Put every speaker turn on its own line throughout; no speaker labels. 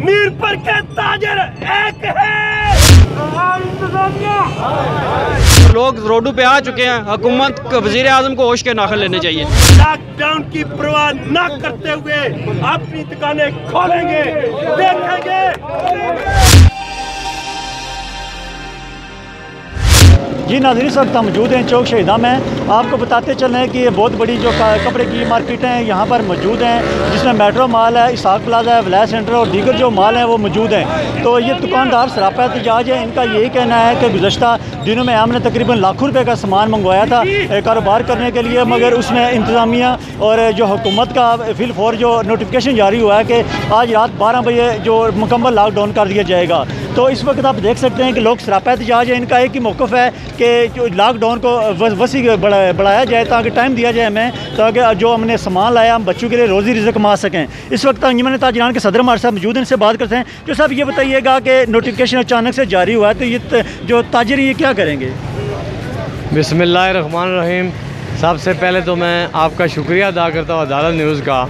मीरपुर के ताजर एक है।
लोग रोडों पे आ चुके हैं। हुकूमत वज़ीर आज़म को होश के नाखन लेने चाहिए।
लॉकडाउन की परवाह न करते हुए अपनी दुकानें खोलेंगे, देखेंगे।
जी नाज़रीन, इस वक्त हम मौजूद हैं चौक शहीदा में। आपको बताते चल रहे हैं कि ये बहुत बड़ी जो कपड़े की मार्केटें हैं यहाँ पर मौजूद हैं, जिसमें मेट्रो मॉल है, इसाक प्लाजा है, विलायत सेंटर और दीगर जो मॉल हैं वो मौजूद हैं। तो ये दुकानदार सरापा एहतजाज है। इनका यही कहना है कि गुज़श्ता दिनों में हमने तकरीबन लाखों रुपये का सामान मंगवाया था कारोबार करने के लिए, मगर उसमें इंतज़ामिया और जो हुकूमत का फिलफौर जो नोटिफिकेशन जारी हुआ है कि आज रात 12 बजे जो मुकम्मल लॉकडाउन कर दिया जाएगा। तो इस वक्त आप देख सकते हैं कि लोग सरापा एहतजाज है। इनका एक ही मौक़िफ़ है कि जो लॉकडाउन को वसी बढ़ाया जाए, ताकि टाइम दिया जाए हमें, ताकि जो हमने सामान लाया हम बच्चों के लिए रोज़ी रिज़्क़ कमा सकें। इस वक्त अंजुमन ताजिरान के सदर हमारे साथ मौजूद हैं, इनसे बात करते हैं। जो साहब ये बताइएगा कि नोटिफिकेशन अचानक से जारी हुआ है, तो ये जो ताजिर ये क्या करेंगे?
बिस्मिल्लाहिर्रहमानिर्रहीम। सबसे पहले तो मैं आपका शुक्रिया अदा करता हूँ अदालत न्यूज़ का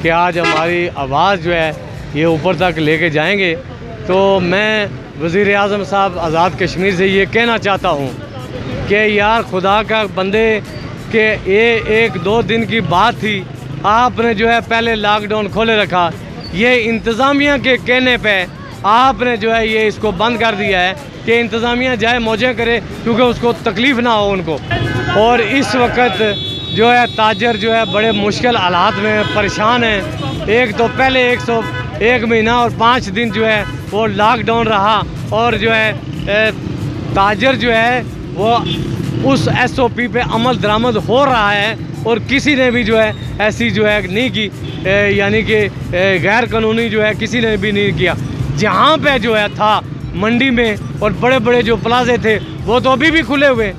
कि आज हमारी आवाज़ जो है ये ऊपर तक लेके जाएंगे। तो मैं वज़ीर आज़म साहब आज़ाद कश्मीर से ये कहना चाहता हूँ कि यार खुदा का बंदे के ये 1-2 दिन की बात थी, आपने जो है पहले लॉकडाउन खोले रखा। ये इंतज़ामिया के कहने पे आपने जो है ये इसको बंद कर दिया है कि इंतज़ामिया जाए मौजें करे, क्योंकि उसको तकलीफ़ ना हो उनको। और इस वक्त जो है ताजर जो है बड़े मुश्किल हालात में परेशान हैं। एक तो पहले 101 महीना और 5 दिन जो है वो लॉकडाउन रहा, और जो है ताजर जो है वो उस SOP पे अमल दरामद हो रहा है, और किसी ने भी जो है ऐसी जो है नहीं की, यानी कि गैर कानूनी जो है किसी ने भी नहीं किया। जहाँ पे जो है था मंडी में और बड़े बड़े जो प्लाजे थे वो तो अभी भी खुले हुए,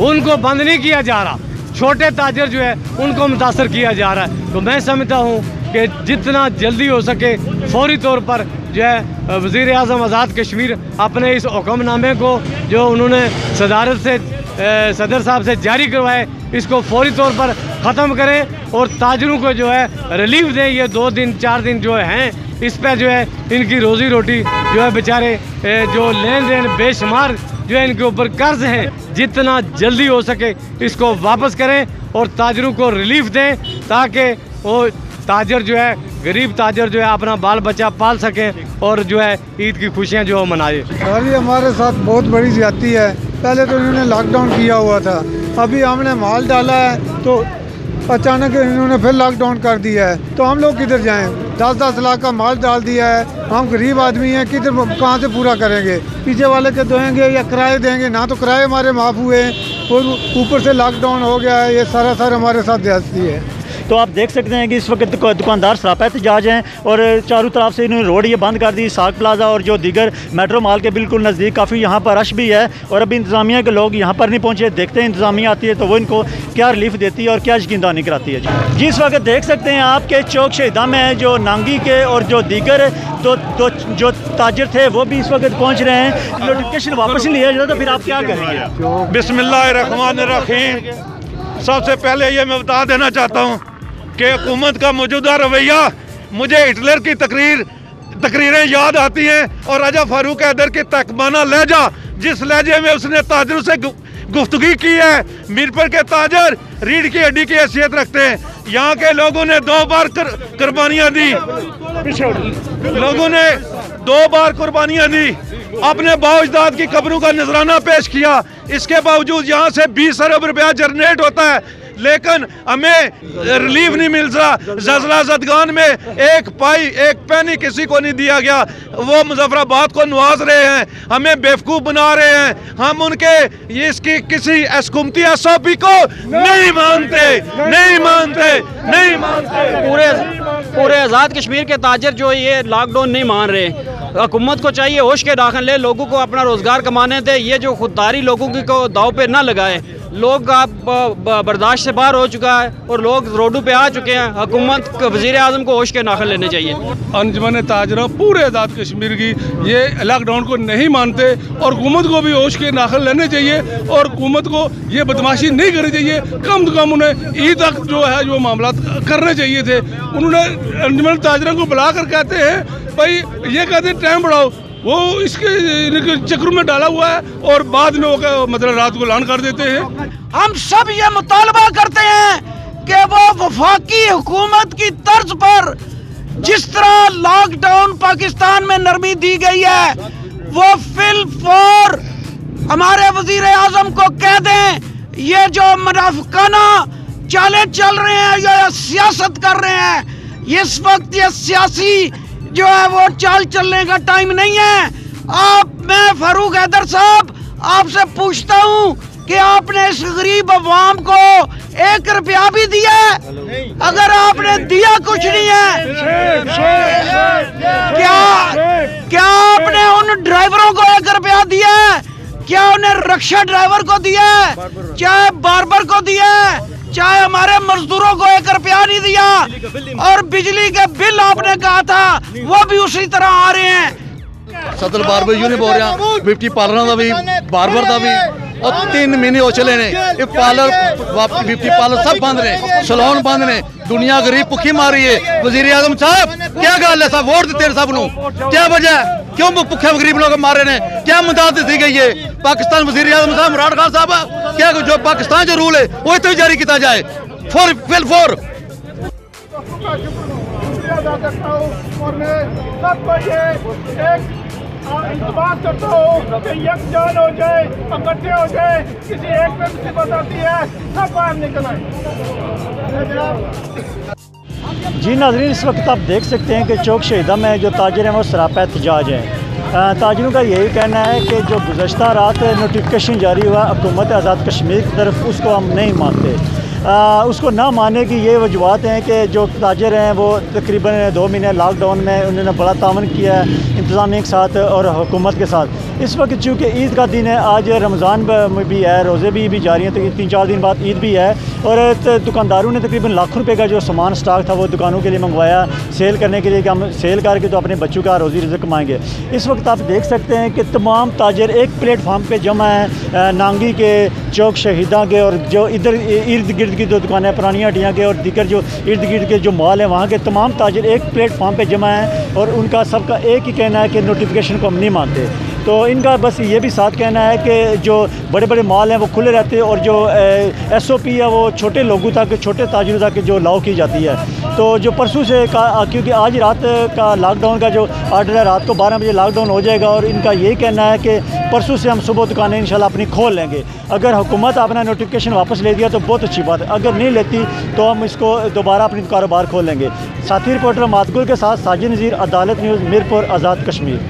उनको बंद नहीं किया जा रहा। छोटे ताजर जो है उनको मुतासर किया जा रहा है। तो मैं समझता हूँ कि जितना जल्दी हो सके फौरी तौर पर जो है वज़ीर आज़म आज़ाद कश्मीर अपने इस हुक्मनामे को जो उन्होंने सदारत से सदर साहब से जारी करवाए, इसको फौरी तौर पर ख़त्म करें और ताजरों को जो है रिलीफ दें। ये 2 दिन 4 दिन जो हैं इस पर जो है इनकी रोज़ी रोटी जो है बेचारे जो लेन देन बेशुमार जो है इनके ऊपर कर्ज हैं, जितना जल्दी हो सके इसको वापस करें और ताजरों को रिलीफ दें, ताकि वो ताजर जो है गरीब ताजर जो है अपना बाल बच्चा पाल सकें और जो है ईद की खुशियाँ जो मनाए।
सर ये हमारे साथ बहुत बड़ी ज्यादती है। पहले तो इन्होंने लॉकडाउन किया हुआ था, अभी हमने माल डाला है तो अचानक इन्होंने फिर लॉकडाउन कर दिया है। तो हम लोग किधर जाएं? 10-10 लाख का माल डाल दिया है, हम गरीब आदमी हैं, किधर कहाँ से पूरा करेंगे? पीछे वाले के देंगे या किराए देंगे? ना तो किराए हमारे माफ़ हुए और ऊपर से लॉकडाउन हो गया है। ये सारा हमारे साथ ज्यादती है।
तो आप देख सकते हैं कि इस वक्त दुकानदार सरापा एहतजाज हैं और चारों तरफ से इन्होंने रोड ये बंद कर दी। साक प्लाजा और जो दीगर मेट्रो मॉल के बिल्कुल नज़दीक काफ़ी यहाँ पर रश भी है, और अभी इंतज़ामिया के लोग यहाँ पर नहीं पहुँचे। देखते हैं इंतज़ामिया आती है तो वो इनको क्या रिलीफ देती है और क्या यकीनदानी कराती है। जी इस वक्त देख सकते हैं आपके चौक शहीदा में जो नांगी के और जो दीगर जो ताजर थे वो भी इस वक्त पहुँच रहे हैं। नोटिफिकेशन वापस नहीं लिया जाता तो फिर आप क्या करेंगे?
बिस्मिल्लाहिर्रहमानिर्रहीम। सबसे पहले ये मैं बता देना चाहता हूँ कि हुकूमत का मौजूदा रवैया मुझे हिटलर की तकरीरें याद आती हैं, और राजा फारूक हैदर की तकबाना लहजा, जिस लहजे में उसने ताजरों से गुफ्तगी की है। मीरपुर के ताजर रीढ़ की हड्डी की हैसियत रखते हैं। यहाँ के लोगों ने 2 बार कुर्बानियाँ दी, लोगों ने 2 बार कुर्बानियाँ दी, अपने बाओजदाद की कब्रों का नजराना पेश किया। इसके बावजूद यहाँ से 20 अरब रुपया जनरेट होता है, लेकिन हमें रिलीफ नहीं मिल रहा। जजला जदगान में एक पैनी किसी को नहीं दिया गया। वो मुजफ्फराबाद को नवाज रहे हैं, हमें बेवकूफ़ बना रहे हैं। हम उनके इसकी किसी हुकूमती SOP को नहीं मानते।
पूरे आज़ाद कश्मीर के ताजर जो ये लॉकडाउन नहीं मान रहे। हुकूमत को चाहिए होश के दाखिल ले, लोगों को अपना रोज़गार कमाने दे। ये जो खुददारी लोगों की को दाव पे ना लगाए। लोग का बर्दाश्त से बाहर हो चुका है और लोग रोडों पे आ चुके हैं। हुकूमत वज़ीर आज़म को होश के नाखन लेने चाहिए।
अंजुमन ताजरा पूरे आज़ाद कश्मीर की ये लॉकडाउन को नहीं मानते और हुकूमत को भी होश के नाखन लेने चाहिए और हुकूमत को ये बदमाशी नहीं करनी चाहिए। कम से कम उन्हें ईद तक जो है जो मामला करने चाहिए थे। उन्होंने अंजुमन ताजरा को बुलाकर कहते हैं भाई ये कहते हैं टाइम बढ़ाओ, वो इसके चक्रों में डाला हुआ है और बाद में वो मतलब रात को ऐलान कर देते हैं।
हम सब ये मुतालबा करते हैं कि वो वफाकी हुकूमत की तर्ज पर जिस तरह लॉकडाउन पाकिस्तान में नरमी दी गई है, वो फिल फौर हमारे वजीर आजम को कह दें ये जो मुनाफिकाना चालें चल रहे हैं, ये सियासत कर रहे हैं, इस वक्त ये सियासी जो है वो चाल चलने का टाइम नहीं है। मैं फारूक हैदर साहब आपसे पूछता हूँ कि आपने इस गरीब अवाम को 1 रुपया भी दिया है? अगर आपने दिया कुछ नहीं है, क्या आपने उन ड्राइवरों को 1 रुपया दिया है? क्या उन्हें रिक्शा ड्राइवर को दिया है, चाहे बार्बर को दिया है, चाहे हमारे मजदूरों को 1 रुपया नहीं दिया? और बिजली के बिल आपने कहा था वो भी उसी तरह आ रहे हैं।
सदर बार्बर यूनियन बोल रहा 50 पार्लर का भी बार्बर का भी और 3 महीने हो चले ने पार्लर 50 पार्लर सब बंद ने, सैलून बंद ने, दुनिया गरीब भुखी मारी है। वजीर आजम साहब क्या गल है साहब, वोट दिते सब नूं, क्या वजह क्यों भुखे गरीब लोग मारे ने, क्या मदद दी गई है? पाकिस्तान वजीर आजम साहब इमरान खान साहब क्या जो पाकिस्तान जो रूल है वो इतना जारी किया जाए फॉर
बात करता हूँ कि यकजान हो जाए, इकट्ठे हो जाए, किसी एक पे मुसीबत आती है सब बाहर निकल आए।
जी नाज़रीन, इस वक्त आप देख सकते हैं कि चौक शहीदा में जो ताजर हैं वो सरापा एहतजाज हैं। ताजरों का यही कहना है कि जो गुज़श्ता रात नोटिफिकेशन जारी हुआ हुकूमत आज़ाद कश्मीर की तरफ, उसको हम नहीं मानते। उसको ना मानने की ये वजूहत हैं कि जो ताजर हैं वो तकरीबन 2 महीने लॉकडाउन में उन्होंने बड़ा तावन किया है इंतज़ामिया के साथ और हुकूमत के साथ। इस वक्त चूँकि ईद का दिन है, आज रमज़ान भी है, रोज़े भी जारी हैं, तो 3-4 दिन बाद ईद भी है और दुकानदारों ने तकरीबन लाखों रुपए का जो सामान स्टॉक था वो दुकानों के लिए मंगवाया सेल करने के लिए कि हम सेल करके तो अपने बच्चों का रोज़ी रिज़्क कमाएंगे। इस वक्त आप देख सकते हैं कि तमाम ताजर एक प्लेटफार्म पे जमा है, नांगी के, चौक शहीदा के और जो इधर इर्द गिर्द की जो दुकानें पुरानी हटियाँ के और दीगर जो इर्द गिर्द के जो मॉल हैं वहाँ के तमाम ताजर एक प्लेटफार्म पे जमा हैं और उनका सबका एक ही कहना है कि नोटिफिकेशन को हम नहीं मानते। तो इनका बस ये भी साथ कहना है कि जो बड़े बड़े मॉल हैं वो खुले रहते हैं और जो SOP है वो छोटे लोगों तक, छोटे ताजरों तक जो लागू की जाती है। तो जो परसों से क्योंकि आज रात का लॉकडाउन का जो ऑर्डर है, रात को 12 बजे लॉकडाउन हो जाएगा और इनका यही कहना है कि परसों से हम सुबह दुकानें इंशाल्लाह अपनी खोल लेंगे। अगर हुकूमत अपना नोटिफिकेशन वापस ले दिया तो बहुत अच्छी बात है, अगर नहीं लेती तो हम इसको दोबारा अपनी कारोबार खोल लेंगे। साथी रिपोर्टर मातगुल के साथ साजिद नज़ीर, अदालत न्यूज़, मीरपुर, आज़ाद कश्मीर।